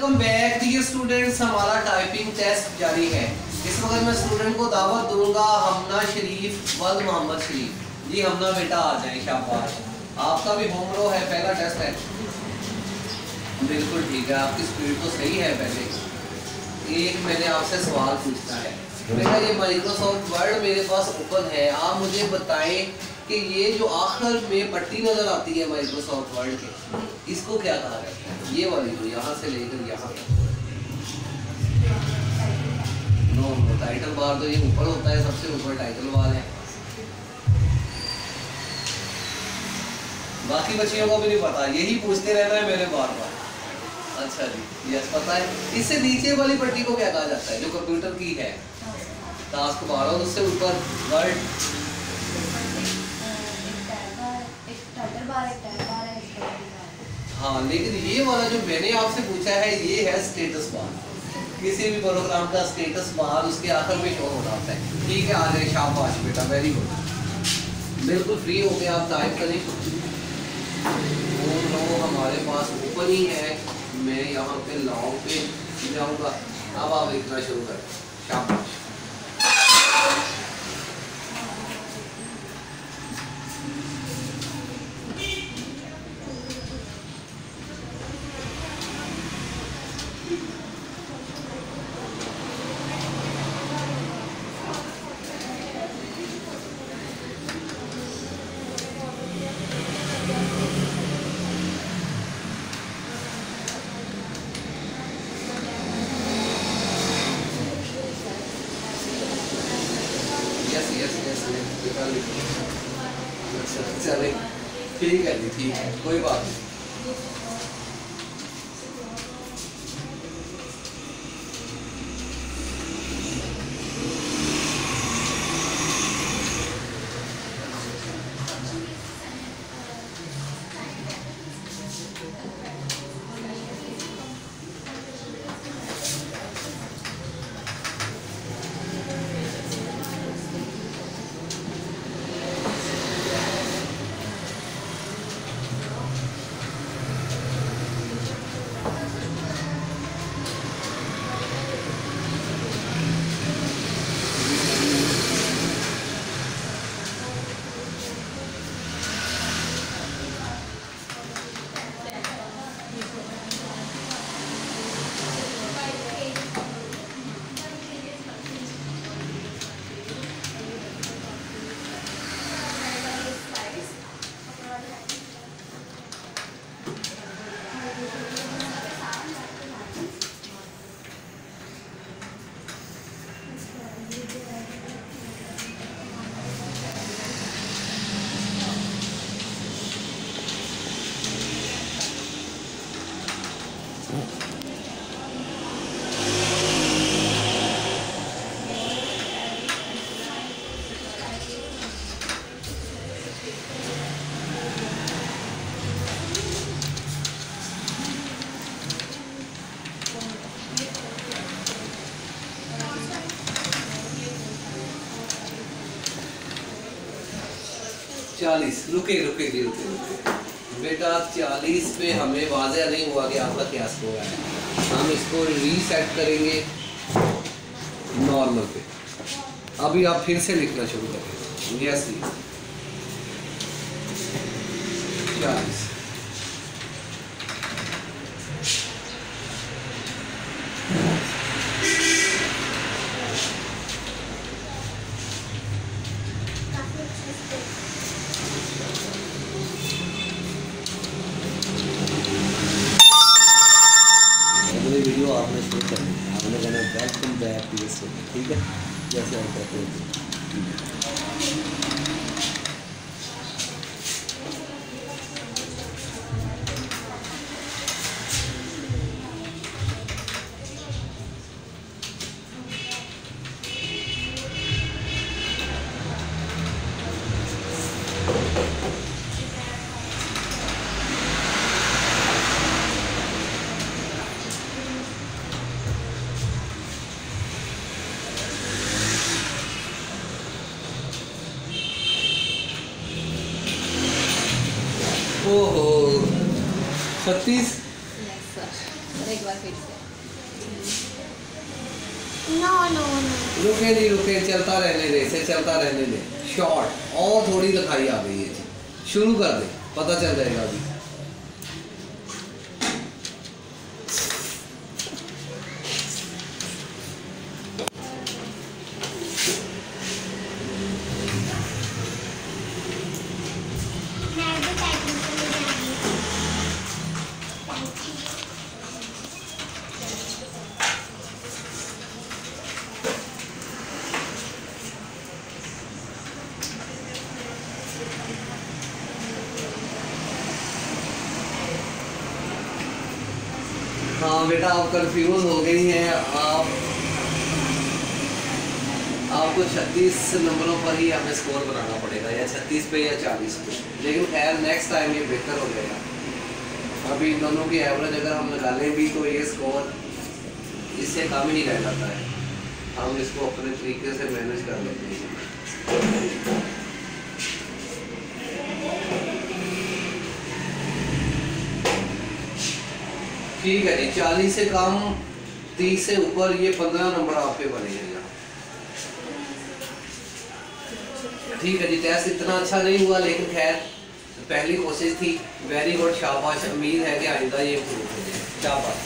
Welcome back dear students. हमारा typing test जारी है। इस वक्त मैं स्टूडेंट को दावत दूंगा हमना शरीफ वल मोहम्मद शरीफ। जी हमना बेटा आ जाए, शाबाश। आपका भी होमरो है, पहला टेस्ट है। बिल्कुल ठीक है, आपकी स्पीड तो सही है। पहले एक मैंने आपसे सवाल पूछना है बेटा, ये माइक्रोसॉफ्ट वर्ड मेरे पास ओपन है। आप मुझे बताएं कि ये जो आखिर में पट्टी नजर आती है माइक्रोसॉफ्ट वर्ड के, इसको क्या कहा जाता है? ये वाली जो यहाँ से लेकर यहाँ तक। नो टाइटल बार तो ये ऊपर होता है, सबसे ऊपर टाइटल बार है। बाकी बच्चियों को भी नहीं पता, यही पूछते रहना है मैंने बार बार। अच्छा जी, यस पता है। इससे नीचे वाली पट्टी को क्या कहा जाता है जो कंप्यूटर की है? Task bar. और उससे ऊपर वर्ड, हाँ, लेकिन ये वाला जो मैंने आपसे पूछा है ये है स्टेटस बार। किसी भी प्रोग्राम का स्टेटस बार उसके आखिर में शो हो जाता है। ठीक है, आ जाए, शाबाश बेटा, वेरी गुड। बिल्कुल फ्री हो गए, आप टाइप करें। फोन लो हमारे पास ओपन ही है। मैं यहाँ पे लॉग पे जाऊँगा। अब आप लिखना शुरू करें, शाबाश। चले, ठीक है जी, ठीक है, कोई बात नहीं। चालीस, रुके रुके जी, रुके बेटा। 40 पे हमें वाज़ेह नहीं हुआ कि आपका क्या स्कोर है। हम इसको रीसेट करेंगे नॉर्मल पे। अभी आप फिर से लिखना शुरू करें। यस, 40। वीडियो आपने शुरू कर दी, आपने कहना वेलकम बैक टू दिस। ठीक है, जैसे हम कहते हैं। ओहो 36। एक बार फिर नो नो नो। रुके नहीं रुके, चलता रहने दे, इसे चलता रहने दे। शॉर्ट और थोड़ी लिखाई आ गई है, शुरू कर दे, पता चल जाएगा अभी। मैं भी टाइपिंग करने जा रही हूँ। हाँ बेटा, आप कंफ्यूज हो गई हैं। आपको 36 नंबरों पर ही हमें स्कोर बनाना पड़ेगा, या 36 पे या 40 पे। लेकिन खैर नेक्स्ट टाइम ये बेहतर हो जाएगा। अभी इन दोनों की एवरेज अगर हम लगा लें भी तो ये स्कोर इससे कम ही रह जाता है। हम इसको अपने तरीके से मैनेज कर लेते हैं। ठीक है जी, 40 से कम 30 से ऊपर, ये 15 नंबर आपके बनेंगे। ठीक है जी, टेस्ट इतना अच्छा नहीं हुआ, लेकिन खैर पहली कोशिश थी। वेरी गुड, शाबाश। उम्मीद है कि आइंदा ये इम्प्रूव हो जाए। शाबाश।